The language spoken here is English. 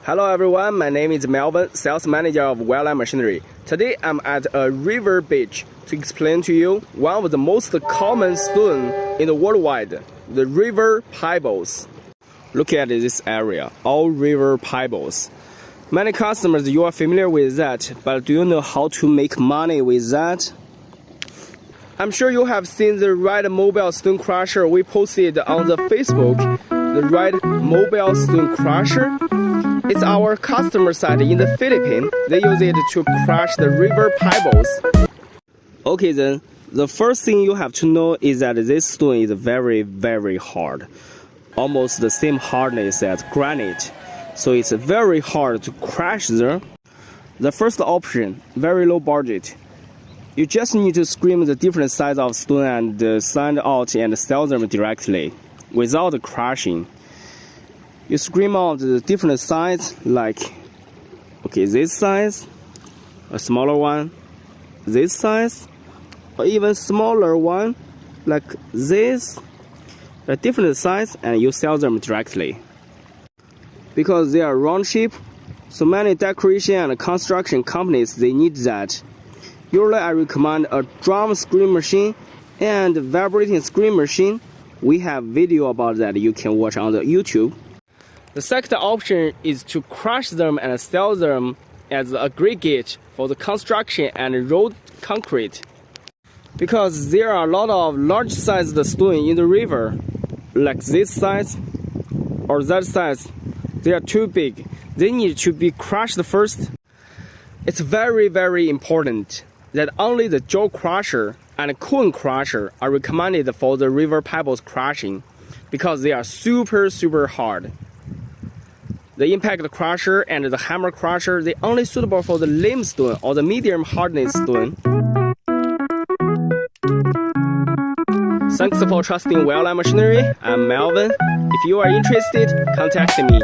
Hello everyone, my name is Melvin, sales manager of WELLINE Machinery. Today I'm at a river beach to explain to you one of the most common stone in the worldwide, the river pebbles. Look at this area, all river pebbles. Many customers, you are familiar with that, but do you know how to make money with that? I'm sure you have seen the red mobile stone crusher we posted on the Facebook. The red mobile stone crusher. It's our customer site in the Philippines. They use it to crush the river pebbles. Okay then, the first thing you have to know is that this stone is very, very hard. Almost the same hardness as granite. So it's very hard to crush there. The first option, very low budget. You just need to scrape the different size of stone and sand out and sell them directly, without crushing. You scrape out the different size, like, okay, this size, a smaller one, this size, or even smaller one, like this, a different size, and you sell them directly. Because they are round shape, so many decoration and construction companies, they need that. Usually I recommend a drum screen machine and vibrating screen machine. We have video about that you can watch on the YouTube. The second option is to crush them and sell them as aggregate for the construction and road concrete. Because there are a lot of large sized stone in the river, like this size or that size. They are too big. They need to be crushed first. It's very, very important that only the jaw crusher and cone crusher are recommended for the river pebbles crushing because they are super, super hard. The impact crusher and the hammer crusher, they only suitable for the limestone or the medium hardness stone. Thanks for trusting WELLINE Machinery. I'm Melvin. If you are interested, contact me.